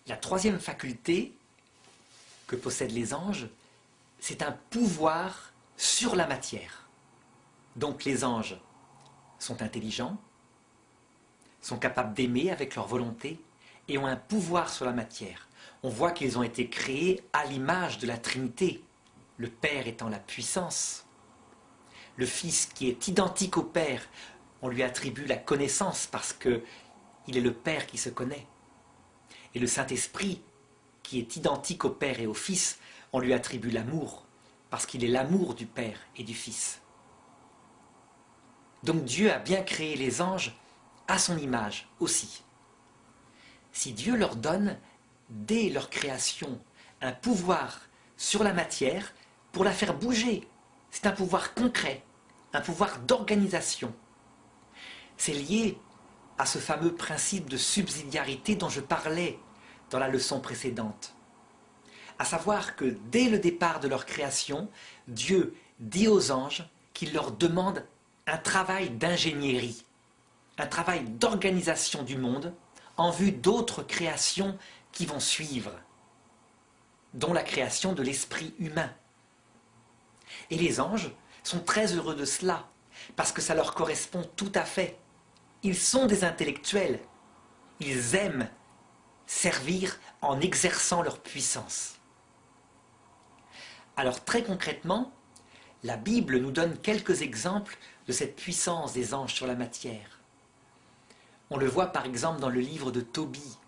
La troisième faculté que possèdent les anges, c'est un pouvoir sur la matière. Donc les anges sont intelligents, sont capables d'aimer avec leur volonté et ont un pouvoir sur la matière. On voit qu'ils ont été créés à l'image de la Trinité, le Père étant la puissance. Le Fils qui est identique au Père, on lui attribue la connaissance parce qu'il est le Père qui se connaît. Et le Saint-Esprit, qui est identique au Père et au Fils, on lui attribue l'amour, parce qu'il est l'amour du Père et du Fils. Donc Dieu a bien créé les anges à son image aussi. Si Dieu leur donne, dès leur création, un pouvoir sur la matière pour la faire bouger, c'est un pouvoir concret, un pouvoir d'organisation. C'est lié à ce fameux principe de subsidiarité dont je parlais dans la leçon précédente. À savoir que dès le départ de leur création, Dieu dit aux anges qu'il leur demande un travail d'ingénierie, un travail d'organisation du monde en vue d'autres créations qui vont suivre, dont la création de l'esprit humain. Et les anges sont très heureux de cela, parce que ça leur correspond tout à fait. Ils sont des intellectuels, ils aiment servir en exerçant leur puissance. Alors très concrètement, la Bible nous donne quelques exemples de cette puissance des anges sur la matière. On le voit par exemple dans le livre de Tobie,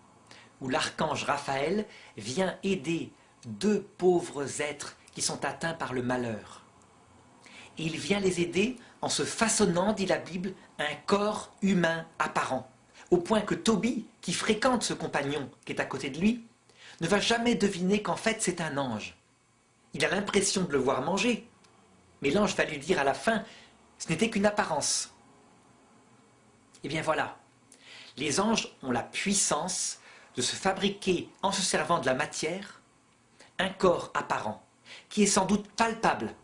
où l'archange Raphaël vient aider deux pauvres êtres qui sont atteints par le malheur. Et il vient les aider en se façonnant, dit la Bible, un corps humain apparent. Au point que Tobie, qui fréquente ce compagnon qui est à côté de lui, ne va jamais deviner qu'en fait c'est un ange. Il a l'impression de le voir manger, mais l'ange va lui dire à la fin, ce n'était qu'une apparence. Eh bien voilà, les anges ont la puissance de se fabriquer, en se servant de la matière, un corps apparent, qui est sans doute palpable,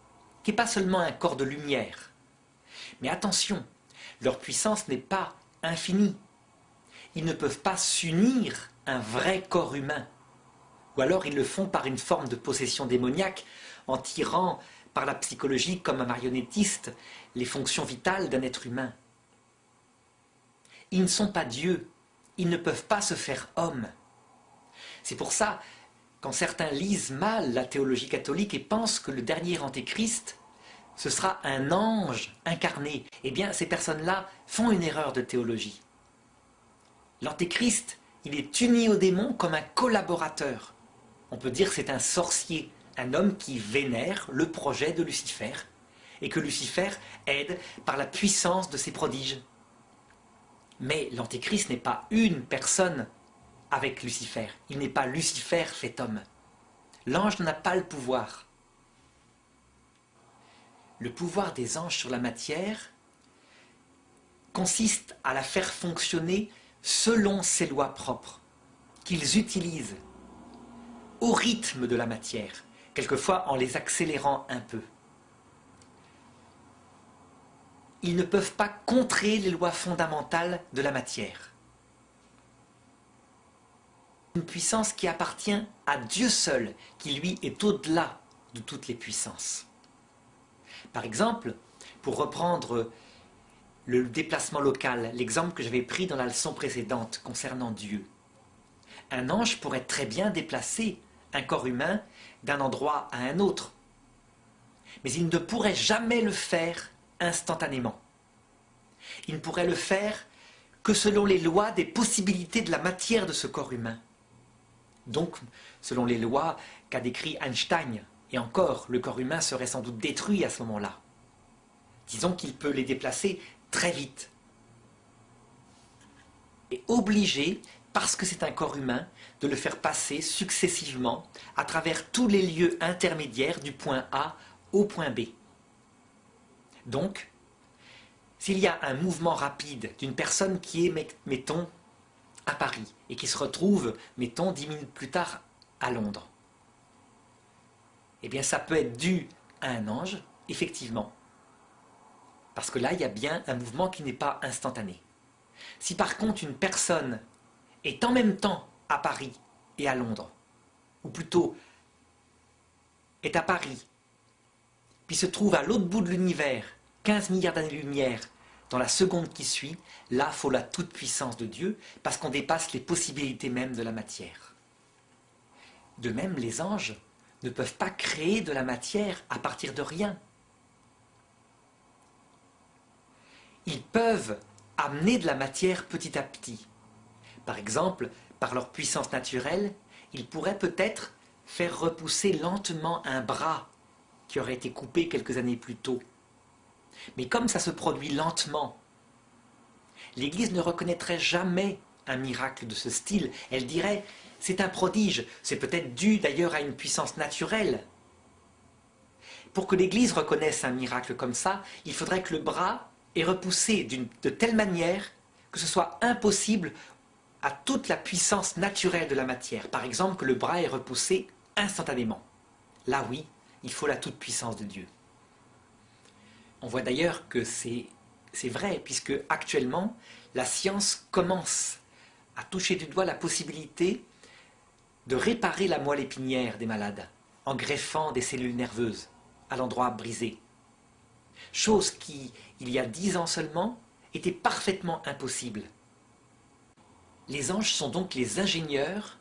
qui n'est pas seulement un corps de lumière. Mais attention, leur puissance n'est pas infinie. Ils ne peuvent pas s'unir un vrai corps humain. Ou alors ils le font par une forme de possession démoniaque, en tirant par la psychologie comme un marionnettiste les fonctions vitales d'un être humain. Ils ne sont pas Dieu, ils ne peuvent pas se faire homme. C'est pour ça, quand certains lisent mal la théologie catholique et pensent que le dernier antéchrist, ce sera un ange incarné, eh bien ces personnes-là font une erreur de théologie. L'antéchrist, il est uni au démon comme un collaborateur. On peut dire que c'est un sorcier, un homme qui vénère le projet de Lucifer et que Lucifer aide par la puissance de ses prodiges. Mais l'antéchrist n'est pas une personne avec Lucifer. Il n'est pas Lucifer fait homme. L'ange n'a pas le pouvoir. Le pouvoir des anges sur la matière consiste à la faire fonctionner selon ses lois propres, qu'ils utilisent au rythme de la matière, quelquefois en les accélérant un peu. Ils ne peuvent pas contrer les lois fondamentales de la matière. Une puissance qui appartient à Dieu seul, qui lui est au-delà de toutes les puissances. Par exemple, pour reprendre le déplacement local, l'exemple que j'avais pris dans la leçon précédente concernant Dieu, un ange pourrait très bien déplacer un corps humain d'un endroit à un autre, mais il ne pourrait jamais le faire instantanément. Il ne pourrait le faire que selon les lois des possibilités de la matière de ce corps humain. Donc, selon les lois qu'a décrit Einstein, et encore, le corps humain serait sans doute détruit à ce moment-là. Disons qu'il peut les déplacer très vite. Et obligé, parce que c'est un corps humain, de le faire passer successivement à travers tous les lieux intermédiaires du point A au point B. Donc, s'il y a un mouvement rapide d'une personne qui est, mettons, à Paris et qui se retrouve, mettons, 10 minutes plus tard à Londres, eh bien ça peut être dû à un ange, effectivement. Parce que là, il y a bien un mouvement qui n'est pas instantané. Si par contre une personne est en même temps à Paris est à Londres, ou plutôt est à Paris, puis se trouve à l'autre bout de l'univers, 15 milliards d'années-lumière, dans la seconde qui suit, là, faut la toute-puissance de Dieu, parce qu'on dépasse les possibilités même de la matière. De même, les anges ne peuvent pas créer de la matière à partir de rien. Ils peuvent amener de la matière petit à petit. Par exemple, par leur puissance naturelle, ils pourraient peut-être faire repousser lentement un bras qui aurait été coupé quelques années plus tôt. Mais comme ça se produit lentement, l'Église ne reconnaîtrait jamais un miracle de ce style. Elle dirait « c'est un prodige, c'est peut-être dû d'ailleurs à une puissance naturelle ». Pour que l'Église reconnaisse un miracle comme ça, il faudrait que le bras ait repoussé de telle manière que ce soit impossible à toute la puissance naturelle de la matière. Par exemple, que le bras ait repoussé instantanément. Là, oui, il faut la toute-puissance de Dieu. On voit d'ailleurs que c'est vrai, puisque actuellement, la science commence à toucher du doigt la possibilité de réparer la moelle épinière des malades en greffant des cellules nerveuses à l'endroit brisé. Chose qui, il y a 10 ans seulement, était parfaitement impossible. Les anges sont donc les ingénieurs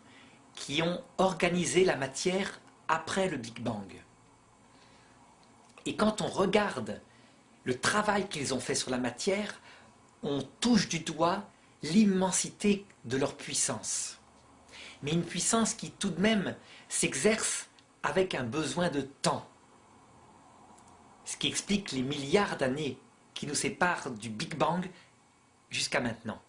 qui ont organisé la matière après le Big Bang. Et quand on regarde le travail qu'ils ont fait sur la matière, on touche du doigt l'immensité de leur puissance. Mais une puissance qui tout de même s'exerce avec un besoin de temps. Ce qui explique les milliards d'années qui nous séparent du Big Bang jusqu'à maintenant.